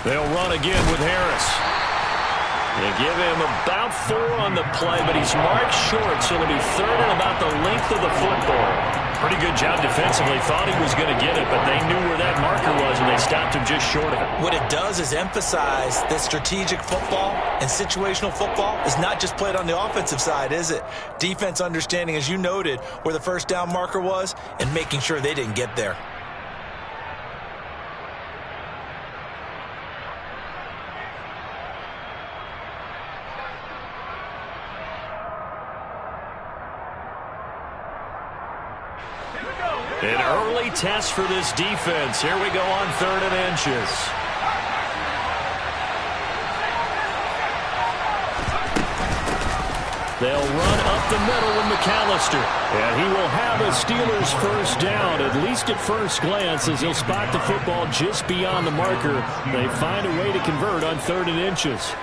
They'll run again with Harris. They give him about 4 on the play, but he's marked short, so it'll be 3rd and about the length of the football. Pretty good job defensively. Thought he was going to get it, but they knew where that marker was, and they stopped him just short of it. What it does is emphasize that strategic football and situational football is not just played on the offensive side, is it? Defense understanding, as you noted, where the first down marker was and making sure they didn't get there. An early test for this defense. Here we go on 3rd and inches. They'll run up the middle with McAllister. And he will have a Steelers first down, at least at first glance, as he'll spot the football just beyond the marker. They find a way to convert on 3rd and inches.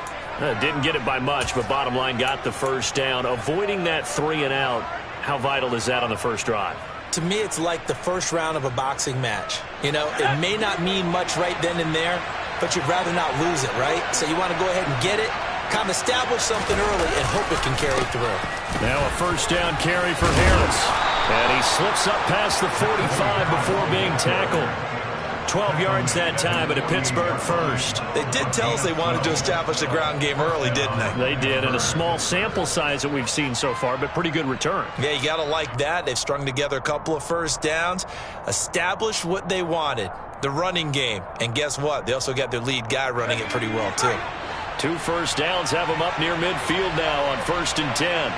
Didn't get it by much, but bottom line got the first down. Avoiding that 3 and out, how vital is that on the first drive? To me, it's like the first round of a boxing match. You know, it may not mean much right then and there, but you'd rather not lose it, right? So you want to go ahead and get it, kind of establish something early, and hope it can carry through. Now a first down carry for Harris. And he slips up past the 45 before being tackled. 12 yards that time, and a Pittsburgh first. They did tell us they wanted to establish the ground game early, didn't they? They did, and a small sample size that we've seen so far, but pretty good return. Yeah, you got to like that. They've strung together a couple of first downs, established what they wanted, the running game. And guess what? They also got their lead guy running it pretty well, too. 2 first downs have them up near midfield now on 1st and 10.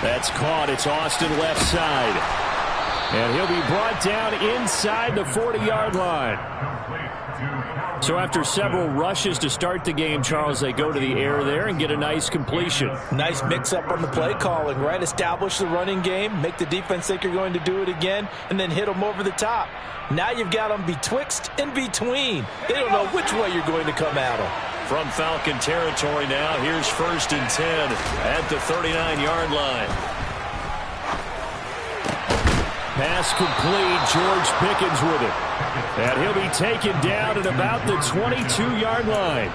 That's caught. It's Austin left side. And he'll be brought down inside the 40-yard line. So after several rushes to start the game, Charles, they go to the air there and get a nice completion. Nice mix-up on the play calling, right? Establish the running game, make the defense think you're going to do it again, and then hit them over the top. Now you've got them betwixt and between. They don't know which way you're going to come at them. From Falcon territory now, here's 1st and 10 at the 39-yard line. Pass complete. George Pickens with it. And he'll be taken down at about the 22-yard line.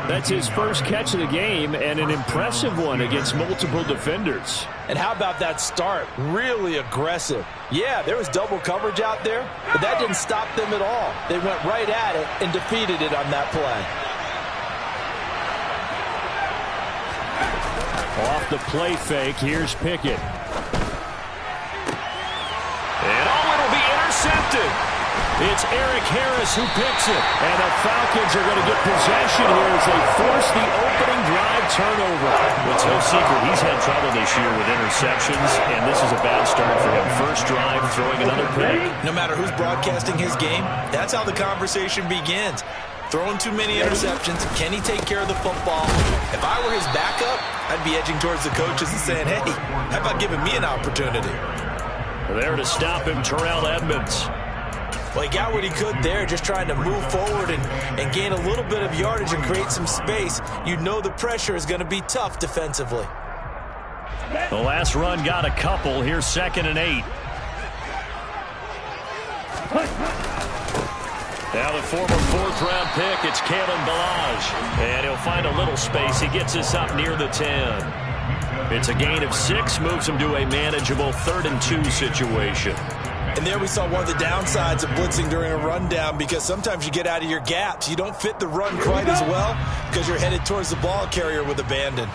That's his first catch of the game, and an impressive one against multiple defenders. And how about that start? Really aggressive. Yeah, there was double coverage out there, but that didn't stop them at all. They went right at it and defeated it on that play. Off the play fake, here's Pickett. And it'll be intercepted. It's Eric Harris who picks it. And the Falcons are going to get possession here as they force the opening drive turnover. It's no secret he's had trouble this year with interceptions, and this is a bad start for him. First drive, throwing another pick. No matter who's broadcasting his game, that's how the conversation begins. Throwing too many interceptions. Can he take care of the football? If I were his backup, I'd be edging towards the coaches and saying, hey, how about giving me an opportunity? There to stop him, Terrell Edmunds. Well, he got what he could there, just trying to move forward and gain a little bit of yardage and create some space. You know the pressure is going to be tough defensively. The last run got a couple. Here's 2nd and 8. Now the former 4th-round pick, it's Kalen Ballage. And he'll find a little space. He gets us up near the 10. It's a gain of 6, moves him to a manageable 3rd and 2 situation. And there we saw one of the downsides of blitzing during a rundown, because sometimes you get out of your gaps. You don't fit the run quite as well because you're headed towards the ball carrier with abandon.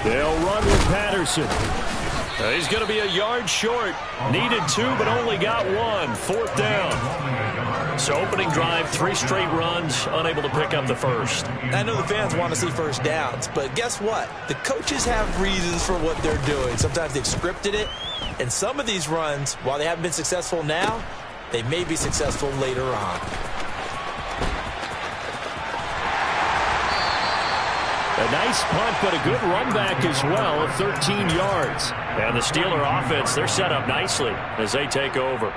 They'll run with Patterson. He's going to be a yard short. Needed 2, but only got 1. 4th down. So opening drive, 3 straight runs, unable to pick up the first. I know the fans want to see first downs, but guess what? The coaches have reasons for what they're doing. Sometimes they've scripted it, and some of these runs, while they haven't been successful now, they may be successful later on. A nice punt, but a good run back as well of 13 yards. And the Steeler offense, they're set up nicely as they take over.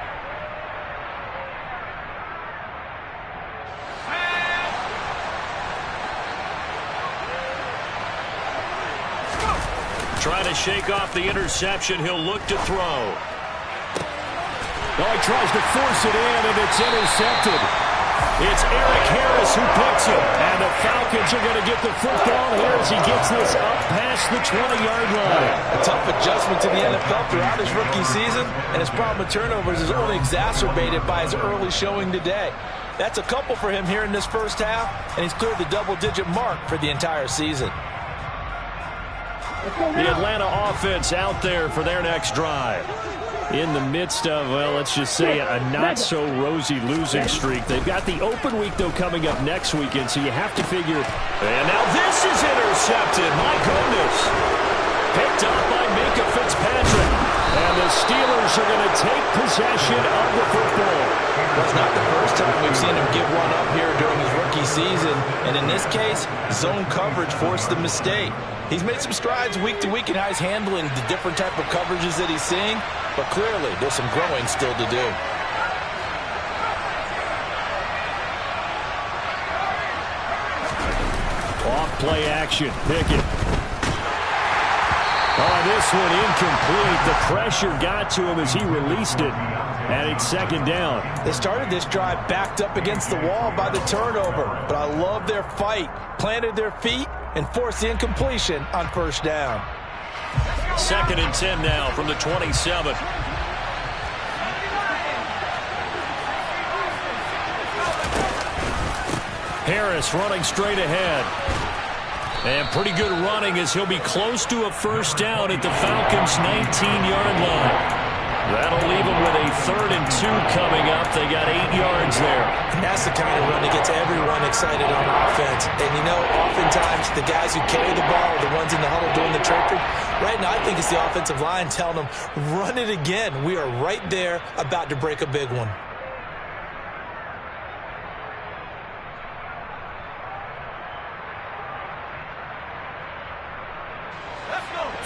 Trying to shake off the interception. He'll look to throw. Oh, he tries to force it in, and it's intercepted. It's Eric Harris who picks it. And the Falcons are going to get the football here as he gets this up past the 20-yard line. A tough adjustment to the NFL throughout his rookie season, and his problem with turnovers is only exacerbated by his early showing today. That's a couple for him here in this first half, and he's cleared the double-digit mark for the entire season. The Atlanta offense out there for their next drive. In the midst of, well, let's just say a not-so-rosy losing streak. They've got the open week, though, coming up next weekend, so you have to figure. And now this is intercepted. My goodness. Picked up by Minkah Fitzpatrick. And the Steelers are going to take possession of the football. Well, it's not the first time we've seen him give one up here during his rookie season. And in this case, zone coverage forced the mistake. He's made some strides week to week in how he's handling the different type of coverages that he's seeing. But clearly, there's some growing still to do. Off play action. Pickett. Oh, this one incomplete. The pressure got to him as he released it. And it's second down. They started this drive backed up against the wall by the turnover. But I love their fight. Planted their feet and forced the incompletion on first down. 2nd and 10 now from the 27. Harris running straight ahead. And pretty good running as he'll be close to a first down at the Falcons' 19-yard line. That'll leave them with a 3rd and 2 coming up. They got 8 yards there. And that's the kind of run that gets everyone excited on offense. And, you know, oftentimes the guys who carry the ball are the ones in the huddle doing the trickery. Right now, I think it's the offensive line telling them, run it again. We are right there about to break a big one.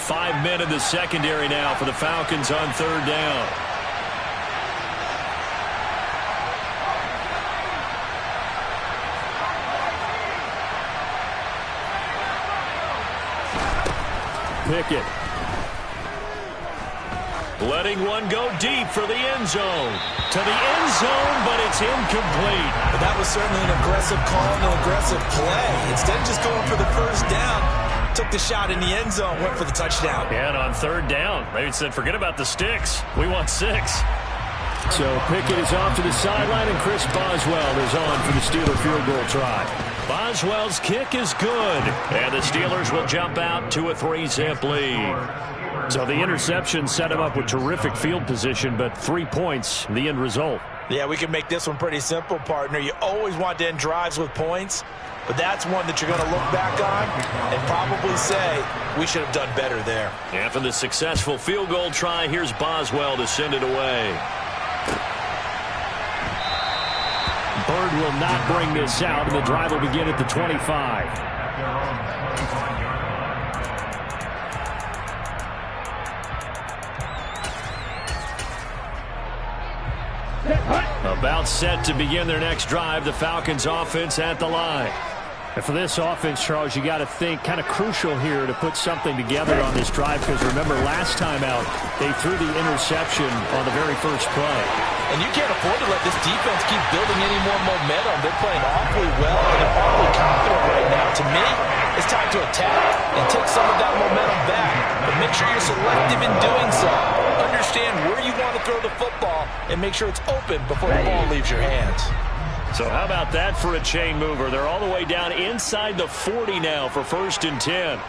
5 men in the secondary now for the Falcons on 3rd down. Pickett. Letting one go deep for the end zone. To the end zone, but it's incomplete. But that was certainly an aggressive call and an aggressive play. Instead of just going for the first down, took the shot in the end zone, went for the touchdown. And on 3rd down, they said, forget about the sticks. We want 6. So Pickett is off to the sideline, and Chris Boswell is on for the Steeler field goal try. Boswell's kick is good, and the Steelers will jump out to a 3-zip lead. So the interception set him up with terrific field position, but 3 points, the end result. Yeah, we can make this one pretty simple, partner. You always want to end drives with points, but that's one that you're going to look back on and probably say, we should have done better there. After the successful field goal try, here's Boswell to send it away. Bird will not bring this out, and the drive will begin at the 25. About set to begin their next drive, the Falcons offense at the line. And for this offense, Charles, you got to think kind of crucial here to put something together on this drive, because remember last time out they threw the interception on the very first play. And you can't afford to let this defense keep building any more momentum. They're playing awfully well and they're awfully confident right now. To me, it's time to attack and take some of that momentum back. But make sure you're selective in doing so. Understand where you want to throw the football and make sure it's open before the ball leaves your hands. So how about that for a chain mover? They're all the way down inside the 40 now for 1st and 10.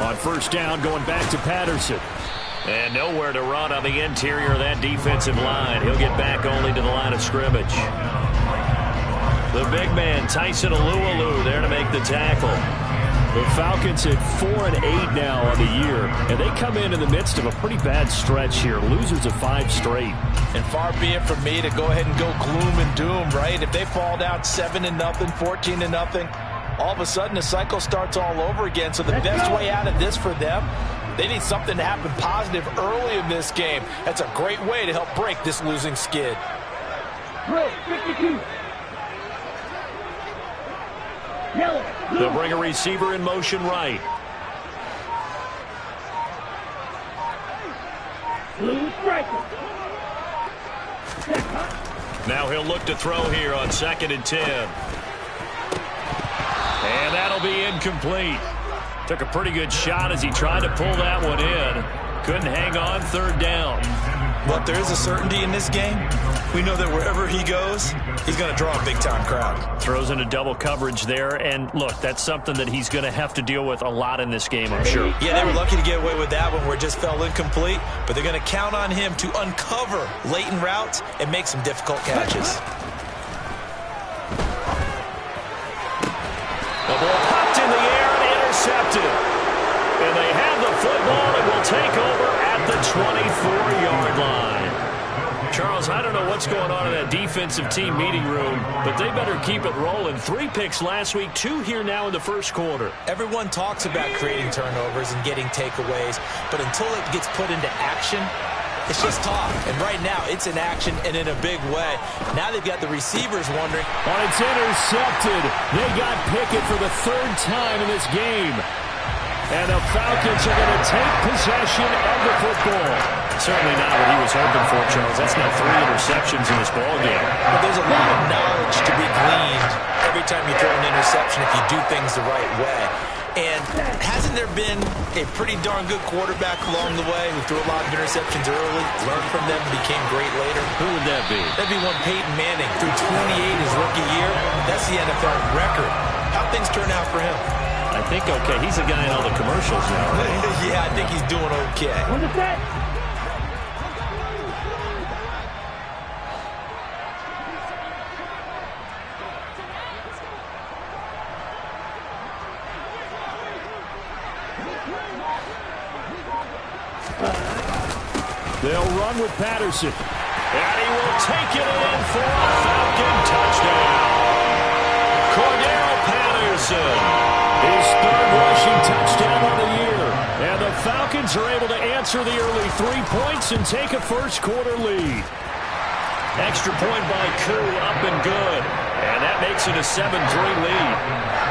On 1st down, going back to Patterson. And nowhere to run on the interior of that defensive line. He'll get back only to the line of scrimmage. The big man, Tyson Alualu, there to make the tackle. The Falcons at 4-8 now on the year, and they come in the midst of a pretty bad stretch here. Losers of 5 straight. And far be it from me to go ahead and go gloom and doom, right? If they fall down 7-0, 14-0, all of a sudden the cycle starts all over again. So the best way out of this for them, they need something to happen positive early in this game. That's a great way to help break this losing skid. They'll bring a receiver in motion right. Now he'll look to throw here on 2nd and 10. And that'll be incomplete. Took a pretty good shot as he tried to pull that one in. Couldn't hang on, 3rd down. But there is a certainty in this game. We know that wherever he goes, he's going to draw a big-time crowd. Throws into double coverage there. And, look, that's something that he's going to have to deal with a lot in this game, I'm sure. Yeah, they were lucky to get away with that one where it just fell incomplete. But they're going to count on him to uncover latent routes and make some difficult catches. The ball popped in the air and intercepted. And they have the football and will take over at the 24-yard line. Charles, I don't know what's going on in that defensive team meeting room, but they better keep it rolling. 3 picks last week, 2 here now in the first quarter. Everyone talks about creating turnovers and getting takeaways, but until it gets put into action, it's just talk. And right now, it's in action and in a big way. Now they've got the receivers wondering. Oh, it's intercepted. They got Pickett for the 3rd time in this game. And the Falcons are going to take possession of the football. Certainly not what he was hoping for, Charles. That's now 3 interceptions in this ballgame. But there's a lot of knowledge to be gleaned every time you throw an interception if you do things the right way. And hasn't there been a pretty darn good quarterback along the way who threw a lot of interceptions early, learned from them, became great later? Who would that be? That'd be one Peyton Manning. Threw 28 his rookie year. That's the NFL record. How'd things turn out for him? I think okay. He's a guy in all the commercials now, right? Yeah, I think he's doing okay. They'll run with Patterson. And he will take it in for a Falcon touchdown. Cordell Patterson. His 3rd rushing touchdown on the year. And the Falcons are able to answer the early 3 points and take a first-quarter lead. Extra point by Koo, up and good. And that makes it a 7-3 lead.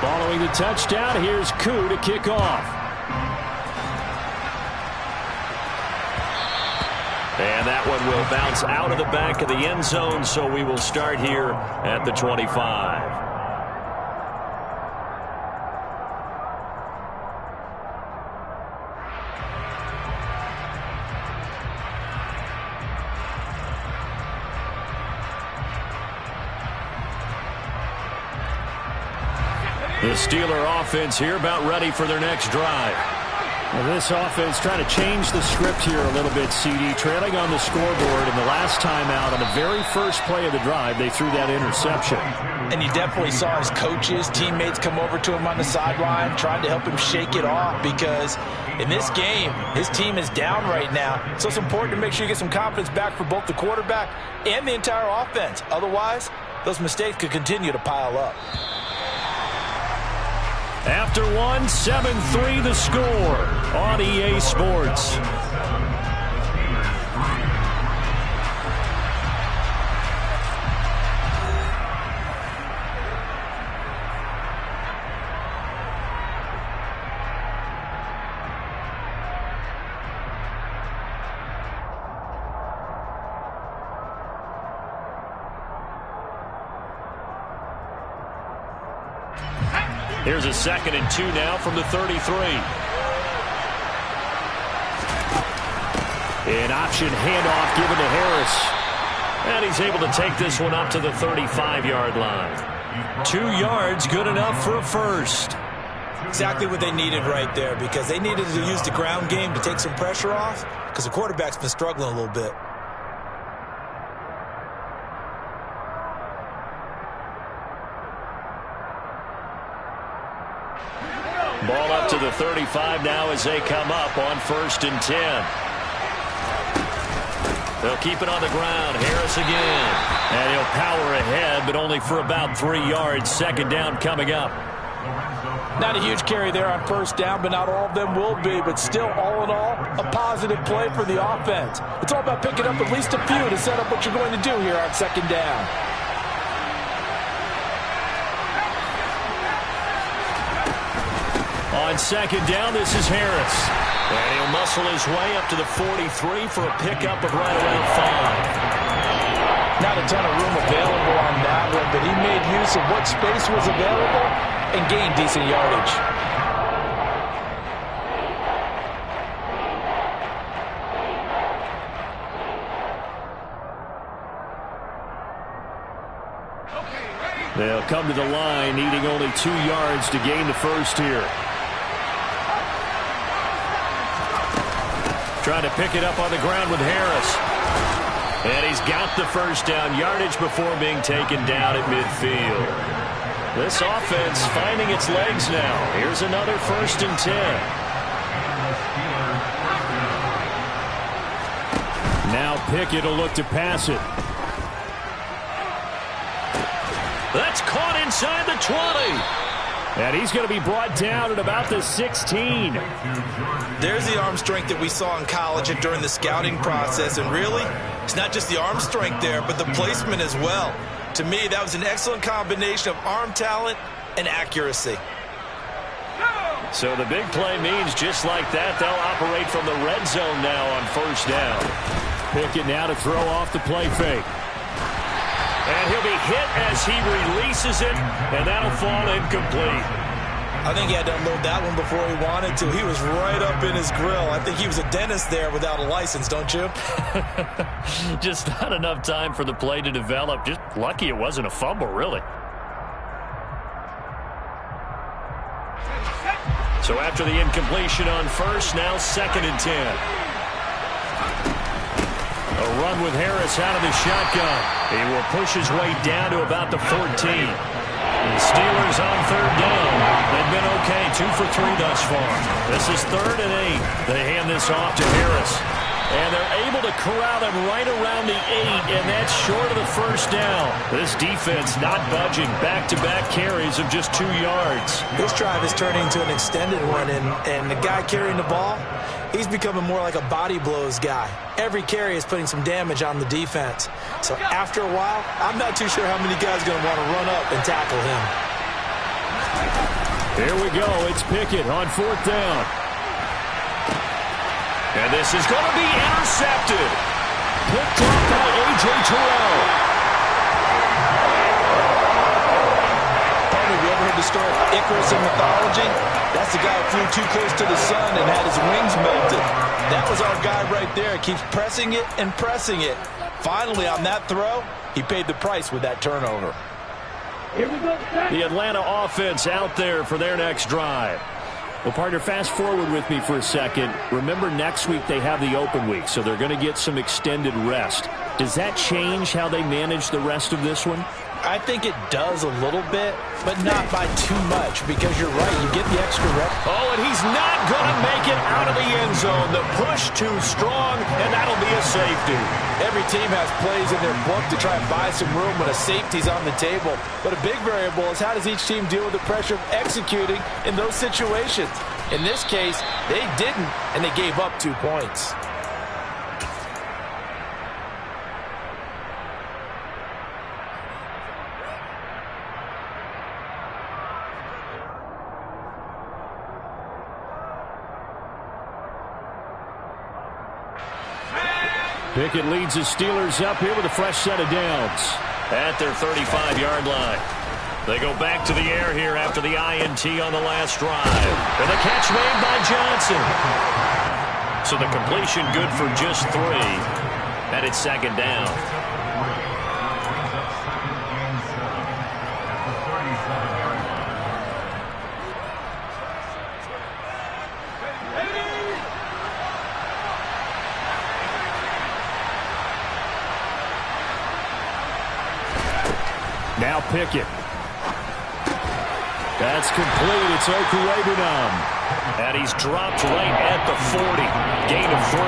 Following the touchdown, here's Koo to kick off. And that one will bounce out of the back of the end zone, so we will start here at the 25. The Steeler offense here about ready for their next drive. Well, this offense trying to change the script here a little bit, CD. Trailing on the scoreboard, and the last time out on the very first play of the drive, they threw that interception. And you definitely saw his coaches, teammates come over to him on the sideline, trying to help him shake it off, because in this game, his team is down right now. So it's important to make sure you get some confidence back for both the quarterback and the entire offense. Otherwise, those mistakes could continue to pile up. After one, 7-3 the score on EA Sports. Here's a 2nd and 2 now from the 33. An option handoff given to Harris. And he's able to take this one up to the 35-yard line. 2 yards, good enough for a first. Exactly what they needed right there, because they needed to use the ground game to take some pressure off, because the quarterback's been struggling a little bit. Ball up to to the 35 now as they come up on 1st and 10. They'll keep it on the ground. Harris again. And he'll power ahead, but only for about 3 yards. 2nd down coming up. Not a huge carry there on 1st down, but not all of them will be. But still, all in all, a positive play for the offense. It's all about picking up at least a few to set up what you're going to do here on 2nd down. On 2nd down, this is Harris. And he'll muscle his way up to the 43 for a pickup of right around 5. Not a ton of room available on that one, but he made use of what space was available and gained decent yardage. They'll come to the line, needing only 2 yards to gain the first here. Trying to pick it up on the ground with Harris. And he's got the first down yardage before being taken down at midfield. This offense finding its legs now. Here's another 1st and 10. Now Pickett will look to pass it. That's caught inside the 20. And he's going to be brought down at about the 16. There's the arm strength that we saw in college and during the scouting process. And really, it's not just the arm strength there, but the placement as well. To me, that was an excellent combination of arm talent and accuracy. So the big play means just like that, they'll operate from the red zone now on 1st down. Pickett now to throw off the play fake. And he'll be hit as he releases it, and that'll fall incomplete. I think he had to unload that one before he wanted to. He was right up in his grill. I think he was a dentist there without a license, don't you? Just not enough time for the play to develop. Just lucky it wasn't a fumble, really. So after the incompletion on 1st, now 2nd and 10. A run with Harris out of the shotgun. He will push his way down to about the 14. The Steelers on 3rd down. They've been okay, 2 for 3 thus far. This is 3rd and 8. They hand this off to Harris. And they're able to corral him right around the 8, and that's short of the 1st down. This defense not budging. Back-to-back carries of just 2 yards. This drive is turning into an extended one, and the guy carrying the ball, he's becoming more like a body blows guy. Every carry is putting some damage on the defense. So after a while, I'm not too sure how many guys are going to want to run up and tackle him. Here we go. It's Pickett on 4th down. And this is going to be intercepted. Picked off by A.J. Terrell. Have you ever heard the story of Icarus in mythology? That's the guy who flew too close to the sun and had his wings melted. That was our guy right there. Keeps pressing it and pressing it. Finally, on that throw, he paid the price with that turnover. The Atlanta offense out there for their next drive. Well, partner, fast forward with me for a second. Remember, next week they have the open week, so they're going to get some extended rest. Does that change how they manage the rest of this one? I think it does a little bit, but not by too much, because you're right, you get the extra rep. Oh, and he's not going to make it out of the end zone. The push too strong, and that'll be a safety. Every team has plays in their book to try and buy some room when a safety's on the table. But a big variable is how does each team deal with the pressure of executing in those situations. In this case, they didn't, and they gave up 2 points. Pickett leads the Steelers up here with a fresh set of downs at their 35-yard line. They go back to the air here after the INT on the last drive. And the catch made by Johnson. So the completion good for just 3. And it's 2nd down. Now Pickett. That's complete. It's Okurebunom. And he's dropped right at the 40. Gain of 3.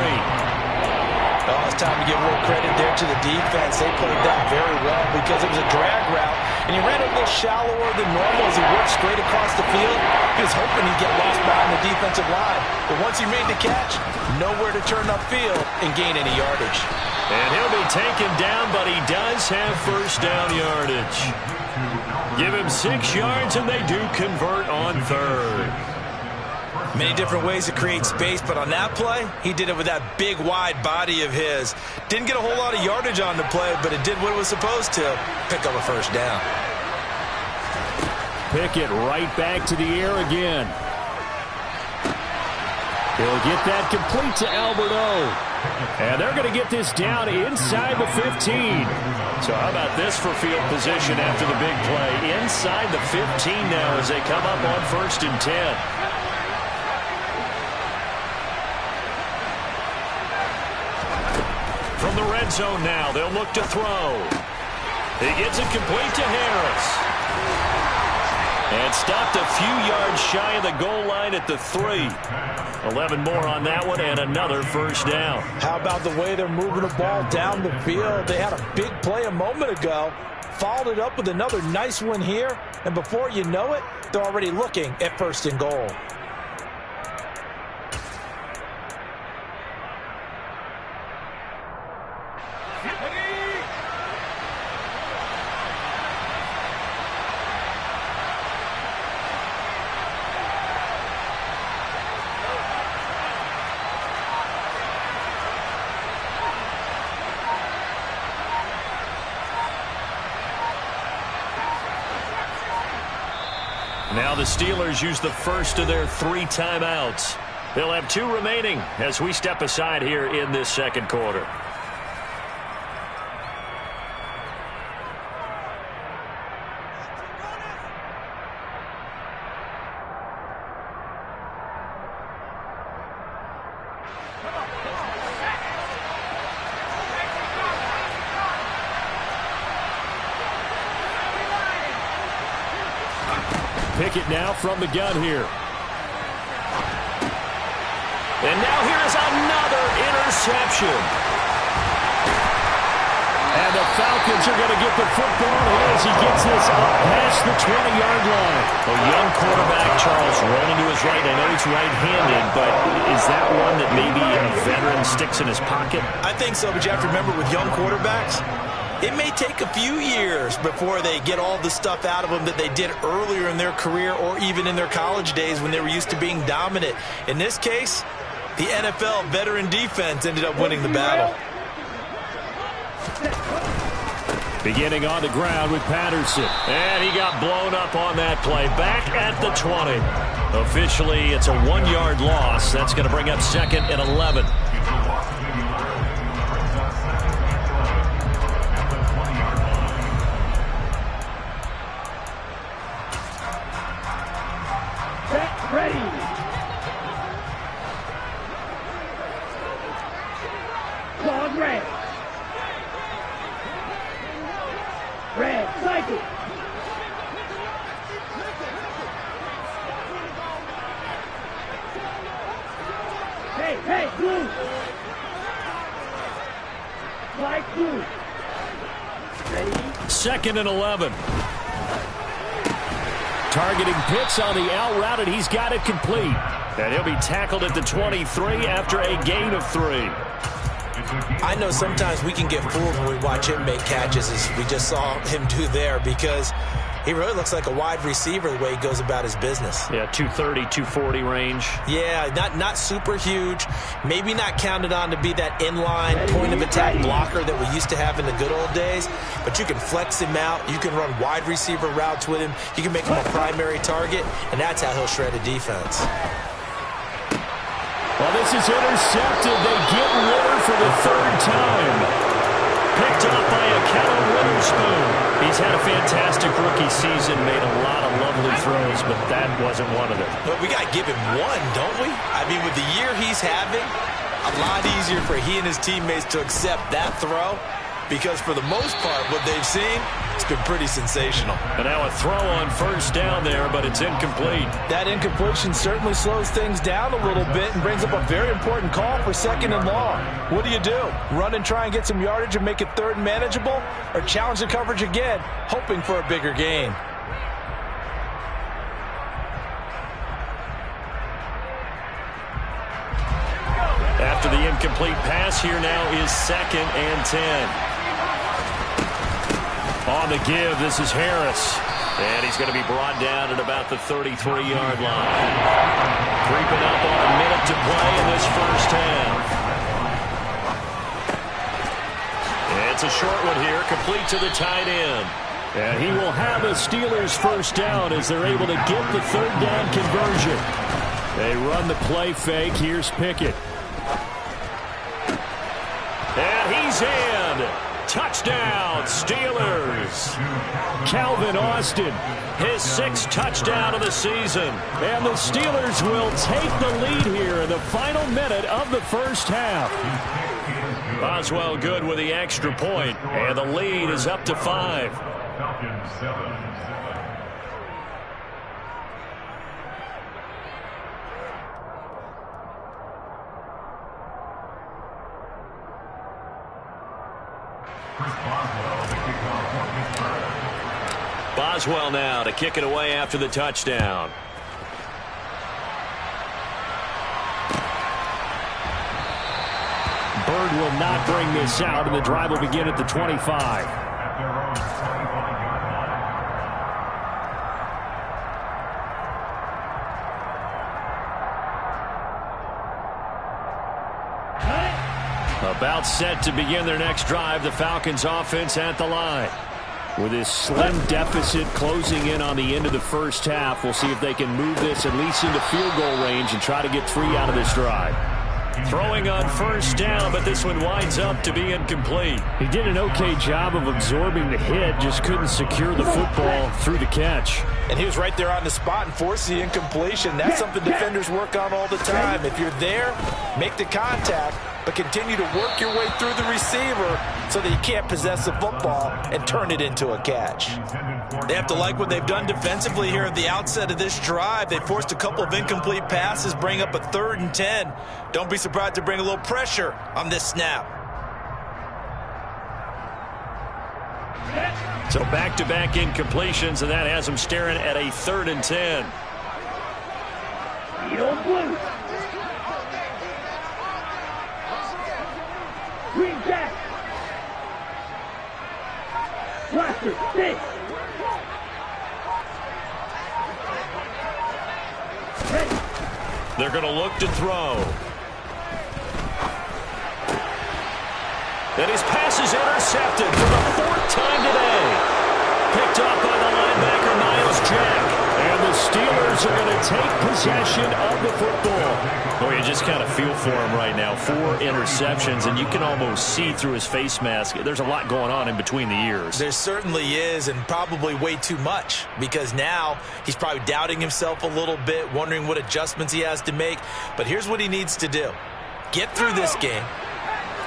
Oh, it's time to give more credit there to the defense. They played that very well because it was a drag route, and he ran a little shallower than normal as he worked straight across the field. He was hoping he'd get lost behind the defensive line, but once he made the catch, nowhere to turn upfield and gain any yardage. And he'll be taken down, but he does have first down yardage. Give him 6 yards, and they do convert on 3rd. Many different ways to create space, but on that play, he did it with that big, wide body of his. Didn't get a whole lot of yardage on the play, but it did what it was supposed to, pick up a first down. Pickett right back to the air again. He'll get that complete to Albert O. And they're going to get this down inside the 15. So how about this for field position after the big play? Inside the 15 now as they come up on 1st and 10. From the red zone now, they'll look to throw. He gets it complete to Harris. And stopped a few yards shy of the goal line at the 3. 11 more on that one and another first down. How about the way they're moving the ball down the field? They had a big play a moment ago, followed it up with another nice one here, and before you know it, they're already looking at 1st and goal. Now the Steelers use the first of their 3 timeouts. They'll have 2 remaining as we step aside here in this second quarter. Pickett now from the gun here. And now here's another interception. And the Falcons are going to get the football as he gets this up past the 20-yard line. A young quarterback, Charles, rolling to his right. I know he's right-handed, but is that one that maybe a veteran sticks in his pocket? I think so, but you have to remember with young quarterbacks, it may take a few years before they get all the stuff out of them that they did earlier in their career or even in their college days when they were used to being dominant. In this case, the NFL veteran defense ended up winning the battle. Beginning on the ground with Patterson. And he got blown up on that play. Back at the 20. Officially, it's a 1-yard loss. That's going to bring up 2nd and 11. Ready. Cloud red. Red, cycle. Hey, blue. Light blue. Ready. 2nd and 11. Targeting Pitts on the out route, and he's got it complete. And he'll be tackled at the 23 after a gain of 3. I know sometimes we can get fooled when we watch him make catches, as we just saw him do there, because he really looks like a wide receiver the way he goes about his business. Yeah, 230, 240 range. Yeah, not super huge. Maybe not counted on to be that inline point-of-attack blocker that we used to have in the good old days, but you can flex him out. You can run wide receiver routes with him. You can make him a primary target, and that's how he'll shred a defense. Well, this is intercepted. They get Ritter for the 3rd time. Picked up by Ahkello Witherspoon. He's had a fantastic rookie season, made a lot of lovely throws, but that wasn't one of them. But we got to give him one, don't we? I mean, with the year he's having, a lot easier for he and his teammates to accept that throw because for the most part, what they've seen, it's been pretty sensational. And now a throw on first down there, but it's incomplete. That incompletion certainly slows things down a little bit and brings up a very important call for 2nd and long. What do? Run and try and get some yardage and make it 3rd and manageable, or challenge the coverage again, hoping for a bigger gain? After the incomplete pass, here now is 2nd and 10. On the give, this is Harris. And he's going to be brought down at about the 33-yard line. Creeping up on a minute to play in this first half. It's a short one here, complete to the tight end. And he will have a Steelers first down as they're able to get the 3rd down conversion. They run the play fake. Here's Pickett. And he's in. Touchdown, Steelers. Calvin Austin, his 6th touchdown of the season. And the Steelers will take the lead here in the final minute of the first half. Boswell good with the extra point, and the lead is up to 5. Boswell now to kick it away after the touchdown. Bird will not bring this out, and the drive will begin at the 25. About set to begin their next drive, the Falcons offense at the line. With this slim deficit closing in on the end of the first half, we'll see if they can move this at least into field goal range and try to get 3 out of this drive. Throwing on first down, but this one winds up to be incomplete. He did an okay job of absorbing the hit, just couldn't secure the football through the catch. And he was right there on the spot and forced the incompletion. That's something defenders work on all the time. If you're there, make the contact, but continue to work your way through the receiver so that you can't possess the football and turn it into a catch. They have to like what they've done defensively here at the outset of this drive. They forced a couple of incomplete passes, bring up a 3rd and 10. Don't be surprised to bring a little pressure on this snap. So back-to-back incompletions, and that has them staring at a 3rd and 10. Yellow blue. Green jack. Blaster, stick. They're going to look to throw. And his pass is intercepted for the 4th time today. Picked up by the linebacker, Miles Jack. And the Steelers are going to take possession of the football. Boy, you just kind of feel for him right now. 4 interceptions, and you can almost see through his face mask. There's a lot going on in between the ears. There certainly is, and probably way too much, because now he's probably doubting himself a little bit, wondering what adjustments he has to make. But here's what he needs to do. Get through this game.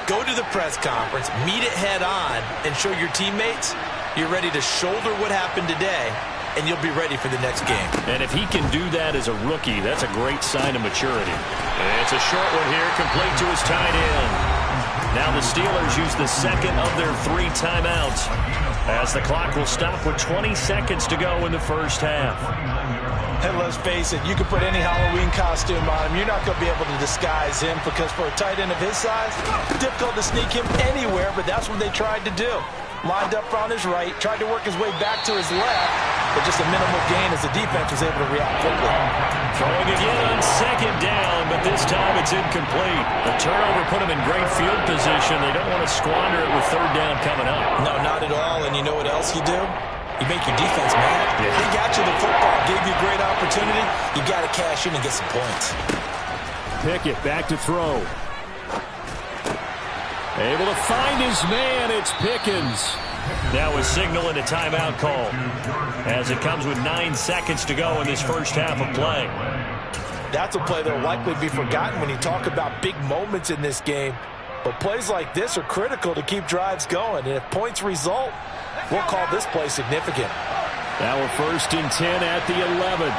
Go to the press conference, meet it head on, and show your teammates you're ready to shoulder what happened today, and you'll be ready for the next game. And if he can do that as a rookie, that's a great sign of maturity. And it's a short one here, complete to his tight end. Now the Steelers use the 2nd of their 3 timeouts, as the clock will stop with 20 seconds to go in the first half. And let's face it, you can put any Halloween costume on him. You're not going to be able to disguise him, because for a tight end of his size, difficult to sneak him anywhere, but that's what they tried to do. Lined up on his right, tried to work his way back to his left, but just a minimal gain as the defense was able to react quickly. Throwing again on 2nd down, but this time it's incomplete. The turnover put him in great field position. They don't want to squander it with 3rd down coming up. No, not at all, and you know what else you do? You make your defense mad. Yeah. They got you the football, gave you a great opportunity. You got to cash in and get some points. Pickett back to throw. Able to find his man. It's Pickens. Now a signal and a timeout call, as it comes with 9 seconds to go in this first half of play. That's a play that will likely be forgotten when you talk about big moments in this game. But plays like this are critical to keep drives going. And if points result, we'll call this play significant. Now we're 1st and 10 at the 11.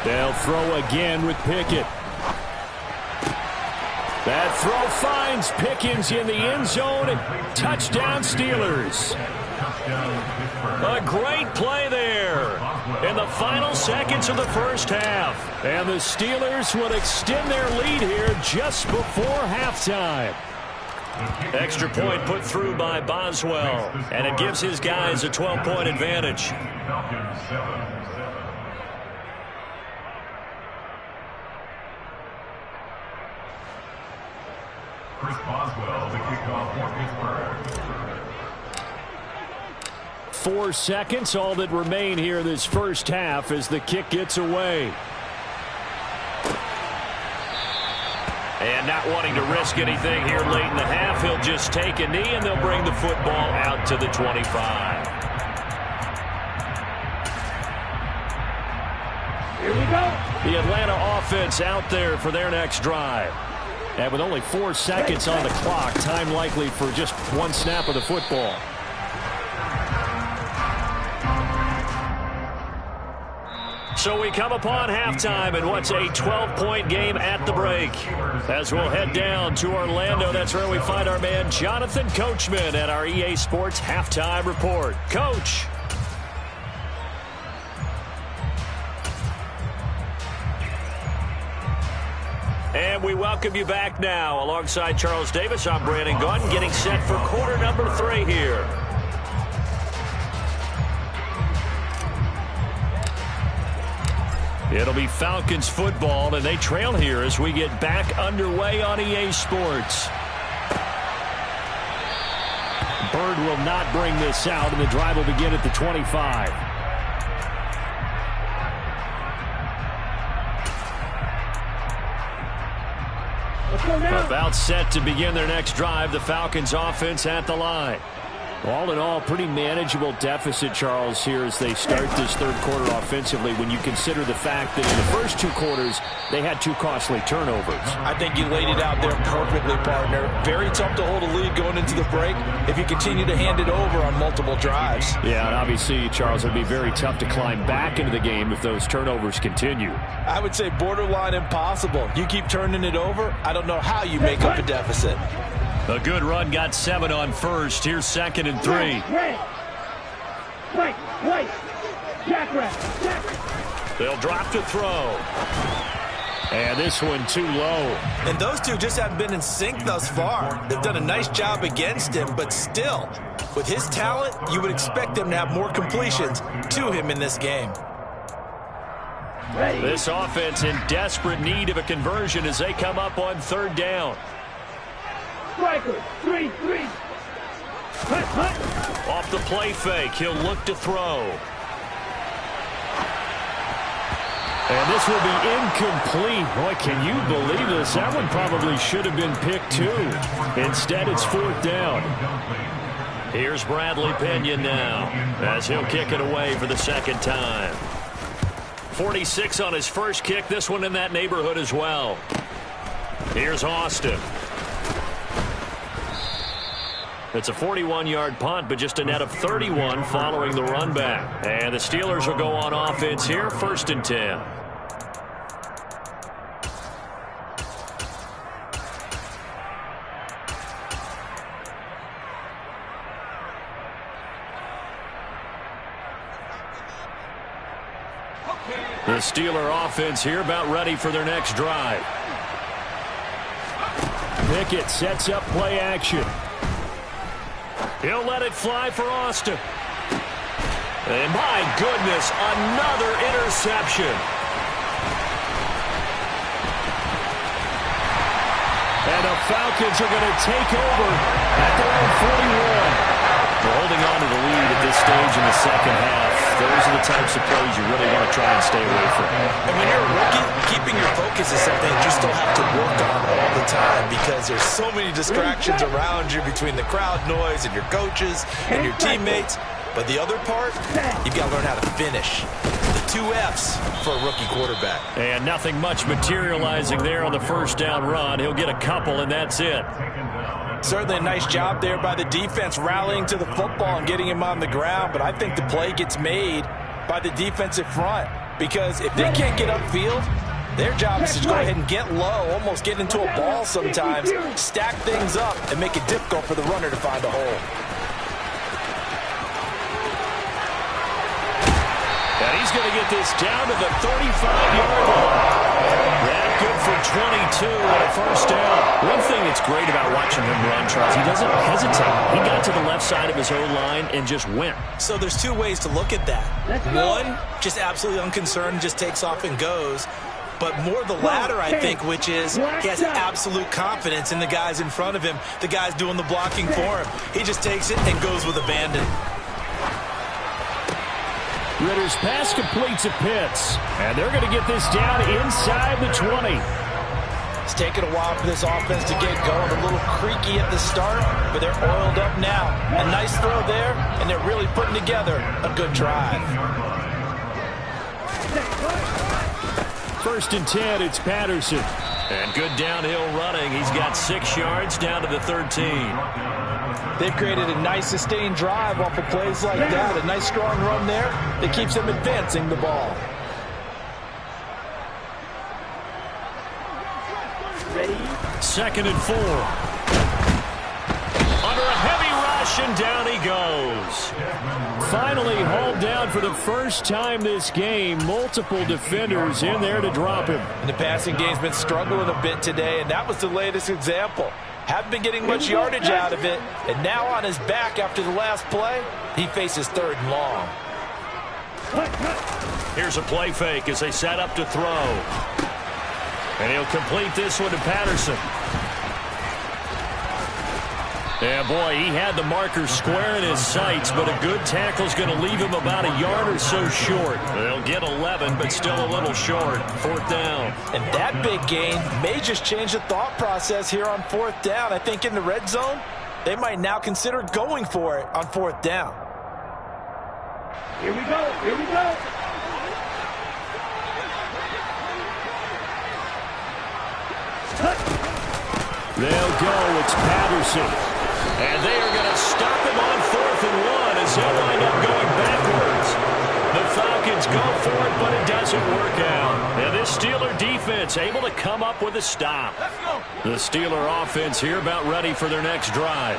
They'll throw again with Pickett. That throw finds Pickens in the end zone. Touchdown Steelers. A great play there in the final seconds of the first half. And the Steelers will extend their lead here just before halftime. Extra point put through by Boswell. And it gives his guys a 12-point advantage. Chris Boswell, the kickoff for Pittsburgh. 4 seconds, all that remain here this first half as the kick gets away. And not wanting to risk anything here late in the half, he'll just take a knee and they'll bring the football out to the 25. Here we go. The Atlanta offense out there for their next drive. And with only 4 seconds on the clock, time likely for just one snap of the football. So we come upon halftime in what's a 12-point game at the break. As we'll head down to Orlando, that's where we find our man Jonathan Coachman at our EA Sports Halftime Report. Coach. And we welcome you back now. Alongside Charles Davis, I'm Brandon Gaudin, getting set for quarter number 3 here. It'll be Falcons football, and they trail here as we get back underway on EA Sports. Bird will not bring this out, and the drive will begin at the 25. About set to begin their next drive, the Falcons offense at the line. All in all, pretty manageable deficit, Charles, here as they start this third quarter offensively when you consider the fact that in the first 2 quarters, they had 2 costly turnovers. I think you laid it out there perfectly, partner. Very tough to hold a lead going into the break if you continue to hand it over on multiple drives. Yeah, and obviously, Charles, it would be very tough to climb back into the game if those turnovers continue. I would say borderline impossible. You keep turning it over, I don't know how you make up a deficit. A good run got 7 on first. Here's 2nd and 3. They'll drop to throw. And this one too low. And those two just haven't been in sync thus far. They've done a nice job against him, but still, with his talent, you would expect them to have more completions to him in this game. This offense in desperate need of a conversion as they come up on 3rd down. Striker, 3-3. Off the play fake, he'll look to throw. And this will be incomplete. Boy, can you believe this? That one probably should have been picked too. Instead, it's 4th down. Here's Bradley Pinion now as he'll kick it away for the 2nd time. 46 on his first kick. This one in that neighborhood as well. Here's Austin. It's a 41-yard punt, but just a net of 31 following the run back. And the Steelers will go on offense here, 1st and 10. The Steeler offense here about ready for their next drive. Pickett sets up play action. He'll let it fly for Austin. And my goodness, another interception. And the Falcons are going to take over at their own 41. They're holding on to the lead at this stage in the second half. Those are the types of plays you really want to try and stay away from. And when you're a rookie, keeping your focus is something that you still have to work on all the time because there's so many distractions around you between the crowd noise and your coaches and your teammates. But the other part, you've got to learn how to finish. The 2 F's for a rookie quarterback. And nothing much materializing there on the first down run. He'll get a couple, and that's it. Certainly a nice job there by the defense rallying to the football and getting him on the ground. But I think the play gets made by the defensive front, because if they can't get upfield, their job is to go ahead and get low, almost get into a ball sometimes, stack things up, and make it difficult for the runner to find a hole. And he's going to get this down to the 35-yard line. That good for 22 and a first down. One thing that's great about watching him run, Charles, he doesn't hesitate. He got to the left side of his O-line and just went. So there's 2 ways to look at that. One, just absolutely unconcerned, just takes off and goes. But more the latter, I think, which is he has absolute confidence in the guys in front of him, the guys doing the blocking for him. He just takes it and goes with abandon. Ritter's pass completes at Pitts, and they're going to get this down inside the 20. It's taken a while for this offense to get going. A little creaky at the start, but they're oiled up now. A nice throw there, and they're really putting together a good drive. 1st and 10, it's Patterson. And good downhill running. He's got 6 yards down to the 13. They've created a nice sustained drive off of plays like that. A nice strong run there that keeps them advancing the ball. Ready? 2nd and 4. Under a heavy rush, and down he goes. Finally hauled down for the first time this game. Multiple defenders in there to drop him. And the passing game's been struggling a bit today, and that was the latest example. Haven't been getting much yardage out of it, and now on his back after the last play, he faces 3rd and long. Here's a play fake as they set up to throw. And he'll complete this one to Patterson. Yeah, boy, he had the marker square in his sights, but a good tackle's going to leave him about a yard or so short. They'll get 11, but still a little short. 4th down. And that big gain may just change the thought process here on 4th down. I think in the red zone, they might now consider going for it on 4th down. Here we go. Here we go. They'll go. It's Patterson. And they are going to stop him on 4th and 1 as he'll wind up going backwards. The Falcons go for it, but it doesn't work out. And this Steeler defense able to come up with a stop. The Steeler offense here about ready for their next drive.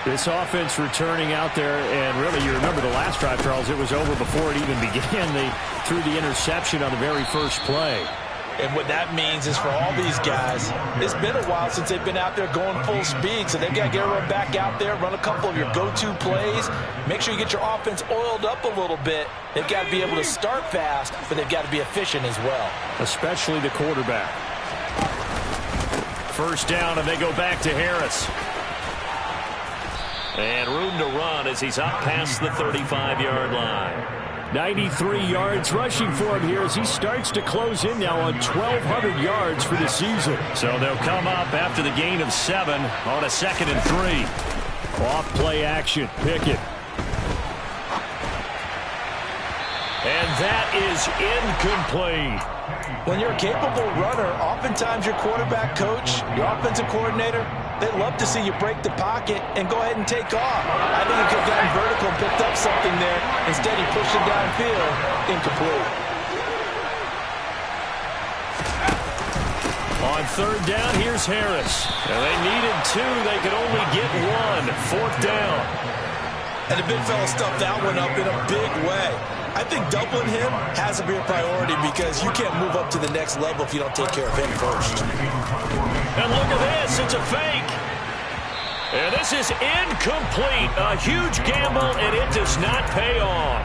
This offense returning out there, and really you remember the last drive, Charles, it was over before it even began. They threw the interception on the very first play. And what that means is for all these guys, it's been a while since they've been out there going full speed, so they've got to get everyone back out there, run a couple of your go-to plays, make sure you get your offense oiled up a little bit. They've got to be able to start fast, but they've got to be efficient as well. Especially the quarterback. 1st down, and they go back to Harris. And room to run as he's up past the 35-yard line. 93 yards rushing for him here as he starts to close in now on 1,200 yards for the season. So they'll come up after the gain of 7 on a 2nd and 3. Off play action. Pickett. And that is incomplete. When you're a capable runner, oftentimes your quarterback coach, your offensive coordinator, they love to see you break the pocket and go ahead and take off. I think he could have gotten vertical and picked up something there. Instead, he pushed it downfield. Incomplete. On 3rd down, here's Harris. And they needed 2. They could only get 1. 4th down. And the big fella stuffed that one up in a big way. I think doubling him has to be a priority because you can't move up to the next level if you don't take care of him first. And look at this. It's a fake. And this is incomplete. A huge gamble, and it does not pay off.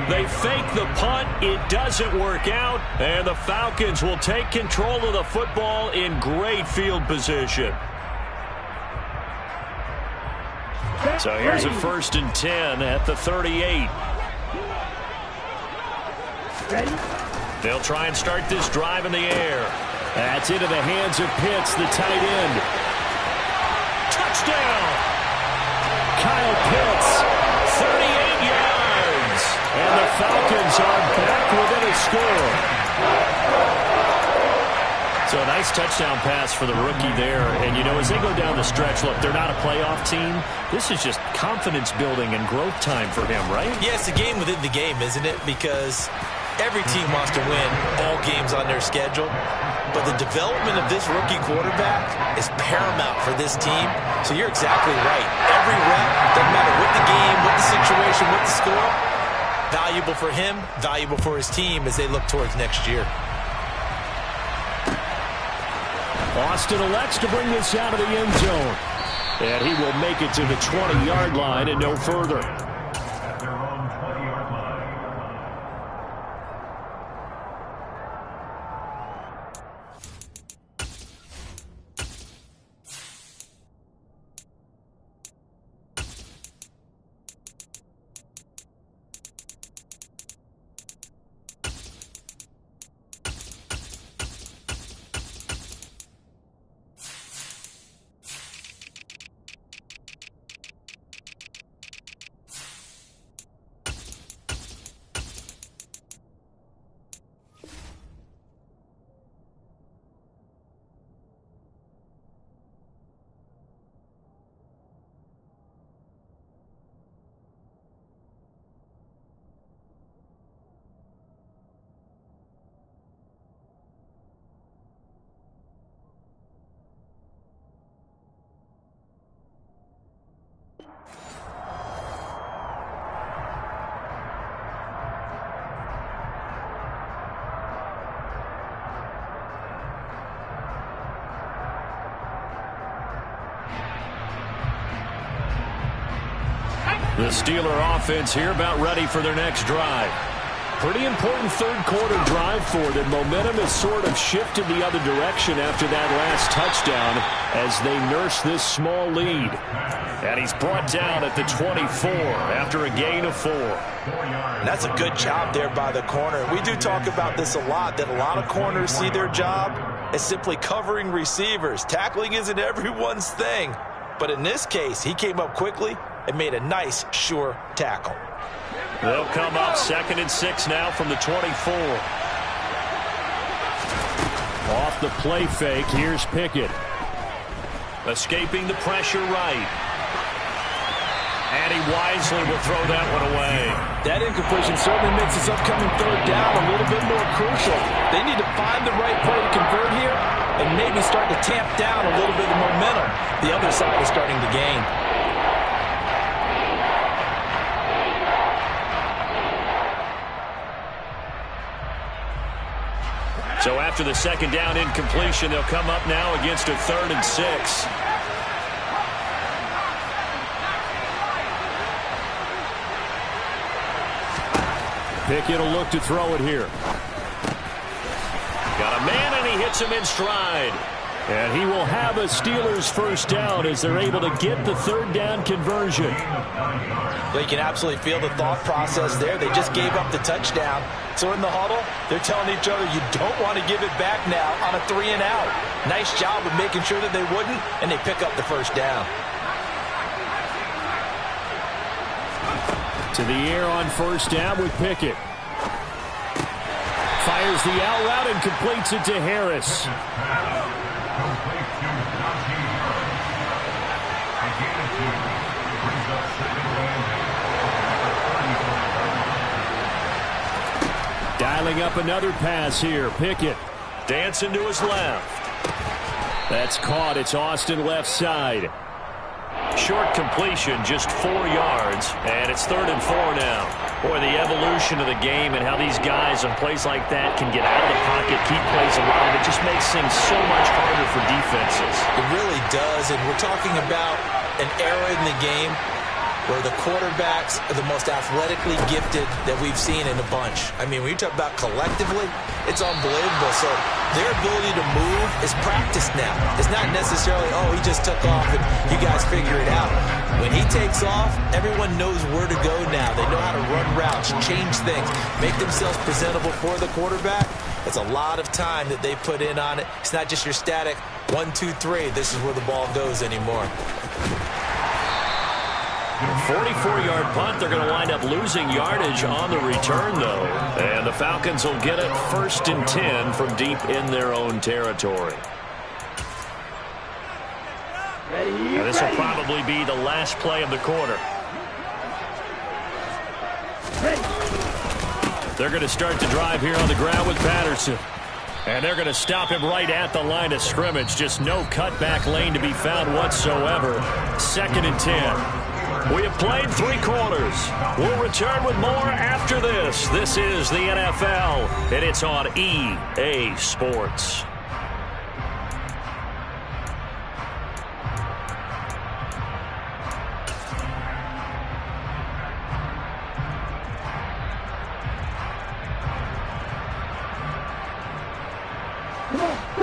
They fake the punt. It doesn't work out. And the Falcons will take control of the football in great field position. So here's a 1st and 10 at the 38. Ready? They'll try and start this drive in the air. That's into the hands of Pitts, the tight end. Touchdown! Kyle Pitts, 38 yards. And the Falcons are back within a score. So a nice touchdown pass for the rookie there. And, you know, as they go down the stretch, look, they're not a playoff team. This is just confidence building and growth time for him, right? Yeah, it's a game within the game, isn't it? Because every team wants to win all games on their schedule. But the development of this rookie quarterback is paramount for this team. So you're exactly right. Every rep, doesn't matter what the game, what the situation, what the score, valuable for him, valuable for his team as they look towards next year. Austin elects to bring this out of the end zone. And he will make it to the 20-yard line and no further. At their own 20-yard line. The Steeler offense here about ready for their next drive. Pretty important third quarter drive for them. Momentum has sort of shifted the other direction after that last touchdown as they nurse this small lead. And he's brought down at the 24 after a gain of 4. That's a good job there by the corner. We do talk about this a lot, that a lot of corners see their job as simply covering receivers. Tackling isn't everyone's thing. But in this case, he came up quickly and made a nice, sure tackle. They'll come up 2nd and 6 now from the 24. Off the play fake, here's Pickett. Escaping the pressure right. And he wisely will throw that one away. That incompletion certainly makes this upcoming third down a little bit more crucial. They need to find the right play to convert here and maybe start to tamp down a little bit of momentum. The other side is starting to gain. So after the second down incompletion, they'll come up now against a 3rd and 6. Pickett will look to throw it here. Got a man, and he hits him in stride. And he will have a Steelers first down as they're able to get the third down conversion. Well, you can absolutely feel the thought process there. They just gave up the touchdown. So in the huddle, they're telling each other, you don't want to give it back now on a 3 and out. Nice job of making sure that they wouldn't, and they pick up the first down. To the air on first down with Pickett. Fires the out route and completes it to Harris. Dialing up another pass here. Pickett dancing to his left. That's caught. It's Austin left side. Short completion, just 4 yards, and it's 3rd and 4 now. Boy, the evolution of the game and how these guys on plays like that can get out of the pocket, keep plays alive, it just makes things so much harder for defenses. It really does, and we're talking about an era in the game where the quarterbacks are the most athletically gifted that we've seen in a bunch. I mean, when you talk about collectively, it's unbelievable. So their ability to move is practiced now. It's not necessarily, oh, he just took off and you guys figure it out. When he takes off, everyone knows where to go now. They know how to run routes, change things, make themselves presentable for the quarterback. It's a lot of time that they put in on it. It's not just your static 1, 2, 3. This is where the ball goes anymore. 44-yard punt. They're going to wind up losing yardage on the return, though. And the Falcons will get it 1st and 10 from deep in their own territory. And this will probably be the last play of the quarter. They're going to start the drive here on the ground with Patterson. And they're going to stop him right at the line of scrimmage. Just no cutback lane to be found whatsoever. 2nd and 10. We have played 3 quarters. We'll return with more after this. This is the NFL, and it's on EA Sports.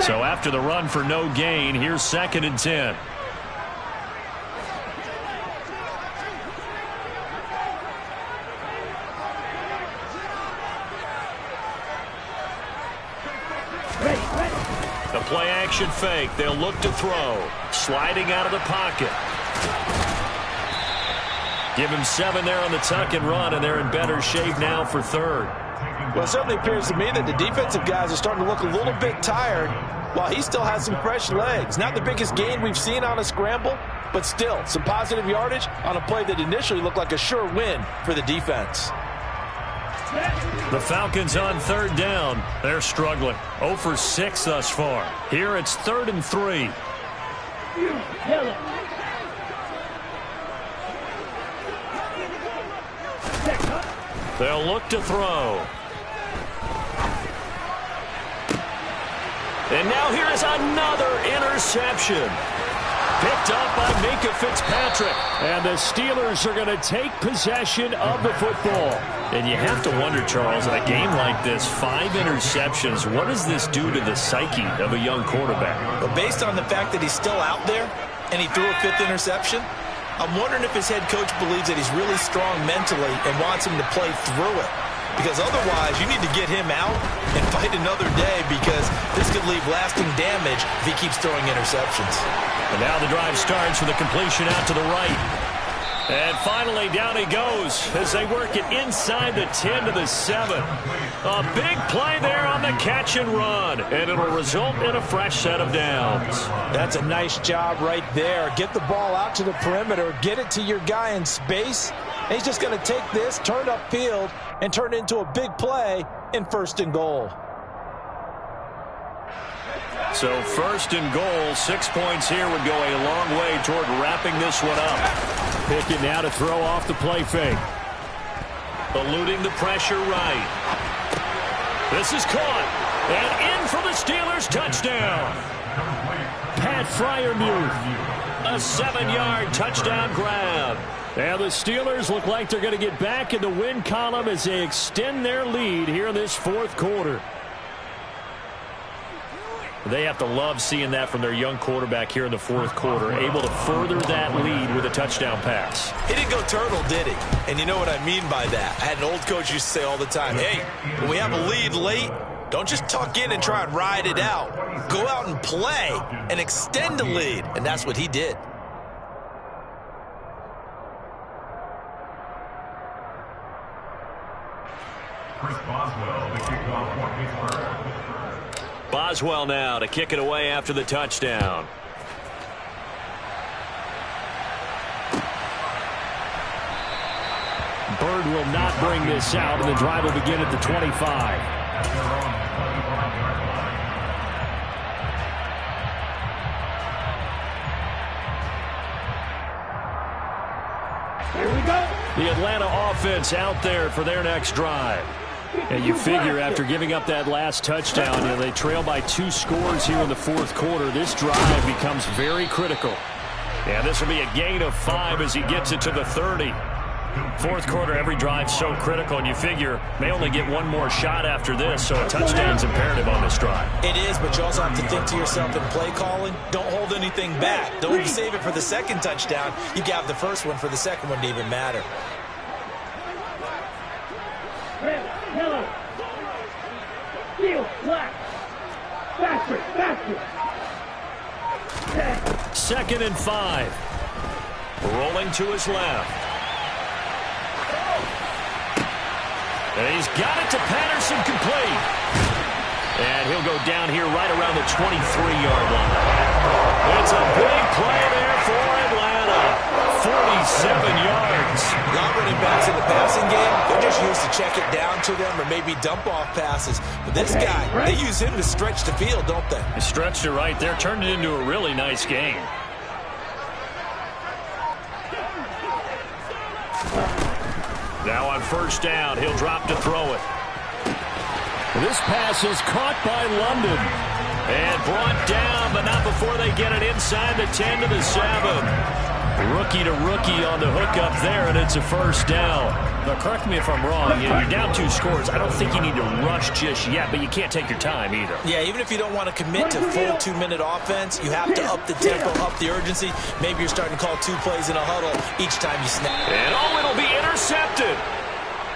So after the run for no gain, here's 2nd and 10. The play action fake. They'll look to throw. Sliding out of the pocket. Give him 7 there on the tuck and run, and they're in better shape now for 3rd. Well, it certainly appears to me that the defensive guys are starting to look a little bit tired while he still has some fresh legs. Not the biggest gain we've seen on a scramble, but still some positive yardage on a play that initially looked like a sure win for the defense. The Falcons on 3rd down. They're struggling. 0 for 6 thus far. Here it's 3rd and 3. They'll look to throw. And now here is another interception. Picked up by Minkah Fitzpatrick. And the Steelers are going to take possession of the football. And you have to wonder, Charles, in a game like this, 5 interceptions, what does this do to the psyche of a young quarterback? But based on the fact that he's still out there and he threw a 5th interception, I'm wondering if his head coach believes that he's really strong mentally and wants him to play through it. Because otherwise, you need to get him out and fight another day, because this could leave lasting damage if he keeps throwing interceptions. And now the drive starts with a completion out to the right. And finally, down he goes as they work it inside the 10 to the 7. A big play there on the catch and run, and it'll result in a fresh set of downs. That's a nice job right there. Get the ball out to the perimeter, get it to your guy in space, and he's just going to take this, turn upfield, and turn it into a big play in 1st and goal. So 1st and goal, 6 points here would go a long way toward wrapping this one up. Pickett now to throw off the play fake. Eluding the pressure right. This is caught. And in for the Steelers, touchdown. Pat Freiermuth. A 7-yard touchdown grab. And the Steelers look like they're going to get back in the win column as they extend their lead here in this 4th quarter. They have to love seeing that from their young quarterback here in the 4th quarter, able to further that lead with a touchdown pass. He didn't go turtle, did he? And you know what I mean by that. I had an old coach used to say all the time, hey, when we have a lead late, don't just tuck in and try and ride it out. Go out and play and extend the lead. And that's what he did. Chris Boswell, the kickoff for Pittsburgh. Boswell now to kick it away after the touchdown. Bird will not bring this out, and the drive will begin at the 25. Here we go. The Atlanta offense out there for their next drive. And you figure after giving up that last touchdown, they trail by 2 scores here in the 4th quarter. This drive becomes very critical. And this will be a gain of 5 as he gets it to the 30. Fourth quarter, every drive so critical, and you figure may only get one more shot after this, so a touchdown's imperative on this drive. It is, but you also have to think to yourself in play calling, don't hold anything back. Don't save it for the second touchdown. You have the first one for the second one to even matter. Red, yellow. Steel, black. Faster, faster. 2nd and 5. Rolling to his left. And he's got it to Patterson, complete. And he'll go down here right around the 23-yard line. It's a big play there for Atlanta. 47 yards. A lot of running backs in the passing game, they're just used to check it down to them or maybe dump off passes. But this guy, they use him to stretch the field, don't they? He stretched it right there, turned it into a really nice game. Now on first down, he'll drop to throw it. This pass is caught by London. And brought down, but not before they get it inside the 10 to the 7. Rookie to rookie on the hookup there, and it's a first down. Now, correct me if I'm wrong. You're down 2 scores. I don't think you need to rush just yet, but you can't take your time either. Yeah, even if you don't want to commit to full 2-minute offense, you have to up the tempo, up the urgency. Maybe you're starting to call 2 plays in a huddle each time you snap. And it'll be intercepted.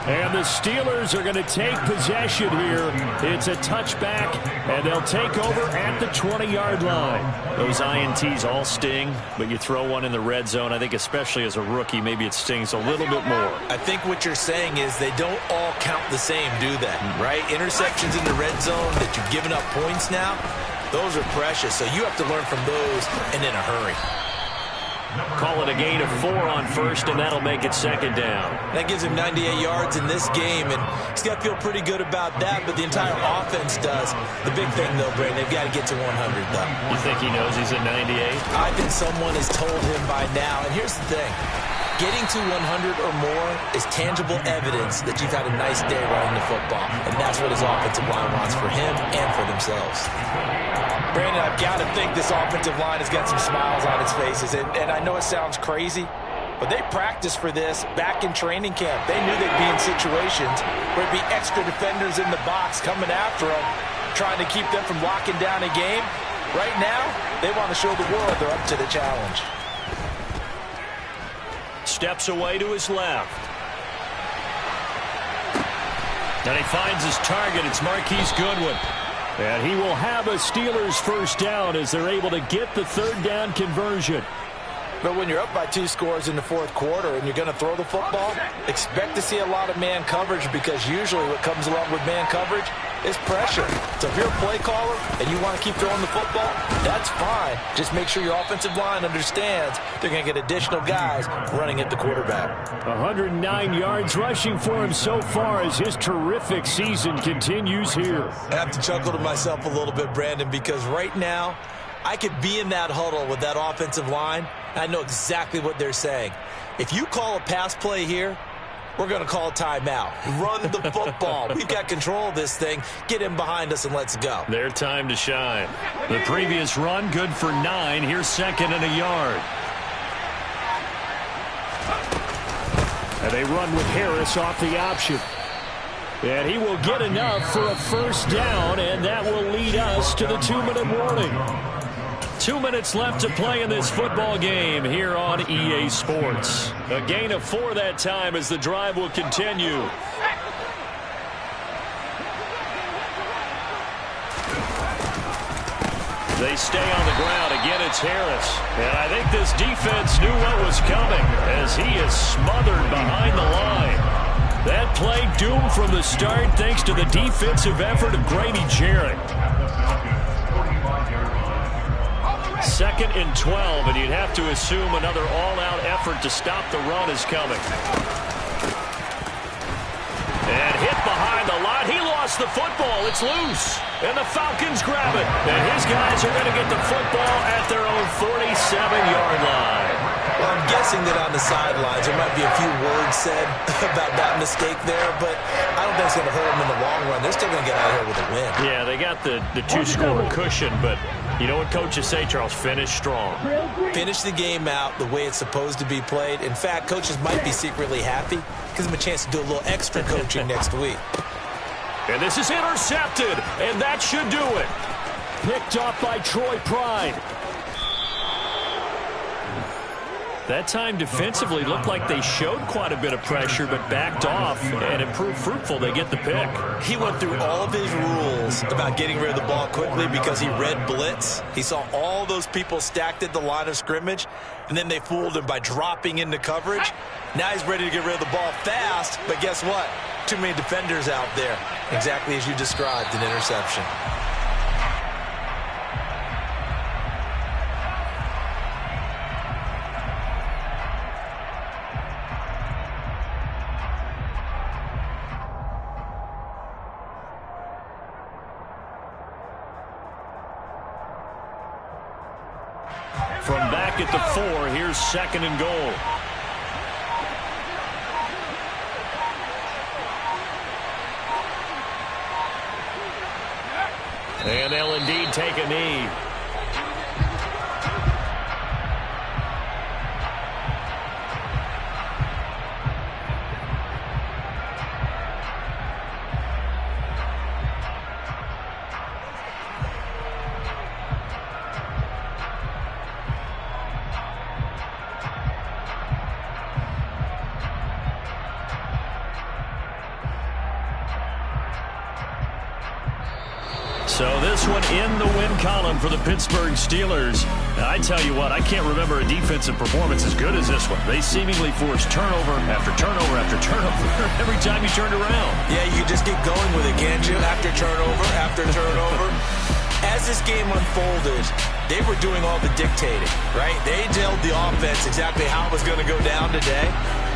And the Steelers are going to take possession here. It's a touchback, and they'll take over at the 20-yard line. Those INTs all sting, but you throw one in the red zone, I think especially as a rookie, maybe it stings a little bit more. I think what you're saying is they don't all count the same, do they? Right? Interceptions in the red zone that you've given up points now, those are precious. So you have to learn from those and in a hurry. Call it a gain of 4 on first, and that'll make it 2nd down. That gives him 98 yards in this game, and he's got to feel pretty good about that, but the entire offense does. The big thing, though, Brandon, they've got to get to 100, though. You think he knows he's at 98? I think someone has told him by now, and here's the thing. Getting to 100 or more is tangible evidence that you've had a nice day running the football, and that's what his offensive line wants for him and for themselves. Brandon, I've got to think this offensive line has got some smiles on its faces, and I know it sounds crazy, but they practiced for this back in training camp. They knew they'd be in situations where it'd be extra defenders in the box coming after them, trying to keep them from locking down a game. Right now, they want to show the world they're up to the challenge. Steps away to his left. And he finds his target. It's Marquise Goodwin. And he will have a Steelers first down as they're able to get the 3rd down conversion. But when you're up by 2 scores in the 4th quarter and you're going to throw the football, expect to see a lot of man coverage, because usually what comes along with man coverage is pressure. So if you're a play caller and you want to keep throwing the football, that's fine. Just make sure your offensive line understands they're going to get additional guys running at the quarterback. 109 yards rushing for him so far as his terrific season continues here. I have to chuckle to myself a little bit, Brandon, because right now I could be in that huddle with that offensive line. I know exactly what they're saying. If you call a pass play here, we're going to call a timeout. Run the football. We've got control of this thing. Get him behind us and let's go. Their time to shine. The previous run, good for 9. Here's 2nd and a yard. And they run with Harris off the option. And he will get enough for a first down, and that will lead us to the 2-minute warning. 2 minutes left to play in this football game here on EA Sports. A gain of 4 that time as the drive will continue. They stay on the ground. Again, it's Harris. And I think this defense knew what was coming as he is smothered behind the line. That play doomed from the start thanks to the defensive effort of Grady Jarrett. 2nd and 12, and you'd have to assume another all-out effort to stop the run is coming. And hit behind the line. He lost the football. It's loose. And the Falcons grab it. And his guys are going to get the football at their own 47-yard line. Well, I'm guessing that on the sidelines there might be a few words said about that mistake there, but I don't think it's going to hurt them in the long run. They're still going to get out of here with a win. Yeah, they got the 2-score cushion, but You know what coaches say, Charles? Finish strong. Finish the game out the way it's supposed to be played. In fact, coaches might be secretly happy. Gives them a chance to do a little extra coaching next week. And this is intercepted, and that should do it. Picked off by Troy Pride. That time defensively looked like they showed quite a bit of pressure but backed off, and it proved fruitful. They get the pick. He went through all of his rules about getting rid of the ball quickly because he read blitz. He saw all those people stacked at the line of scrimmage, and then they fooled him by dropping into coverage. Now he's ready to get rid of the ball fast, but guess what? Too many defenders out there. Exactly as you described, an interception. From back at the 4, here's 2nd and goal. And they'll indeed take a knee. So this one in the win column for the Pittsburgh Steelers. Now, I tell you what, I can't remember a defensive performance as good as this one. They seemingly forced turnover after turnover after turnover every time you turned around. Yeah, you can just keep going with it, can't you? After turnover, after turnover. As this game unfolded, they were doing all the dictating, right? They told the offense exactly how it was going to go down today.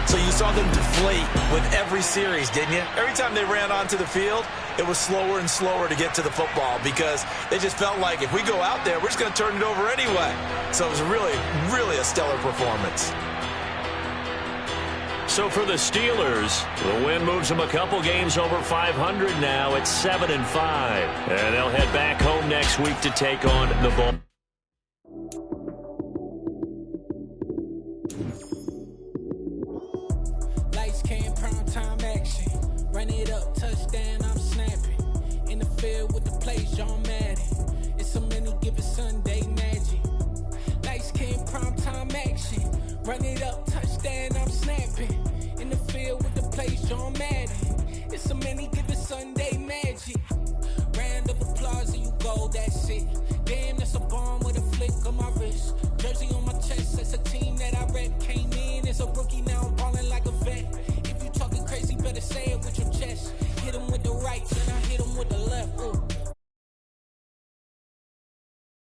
So you saw them deflate with every series, didn't you? Every time they ran onto the field, it was slower and slower to get to the football because they just felt like if we go out there, we're just going to turn it over anyway. So it was really, really a stellar performance. So for the Steelers, the win moves them a couple games over 500 now at 7-5. And they'll head back home next week to take on the Bull. Lights came, prime time action. Run it up, touchdown, I'm snapping. In the field with the plays, John Madden. It's a many given Sunday magic. Lights came, prime time action. Run it up, touchdown, I'm snapping. In the field with the plays, John Madden. It's a many given Sunday magic. Round of applause and you go, that's it. Damn, that's a bomb.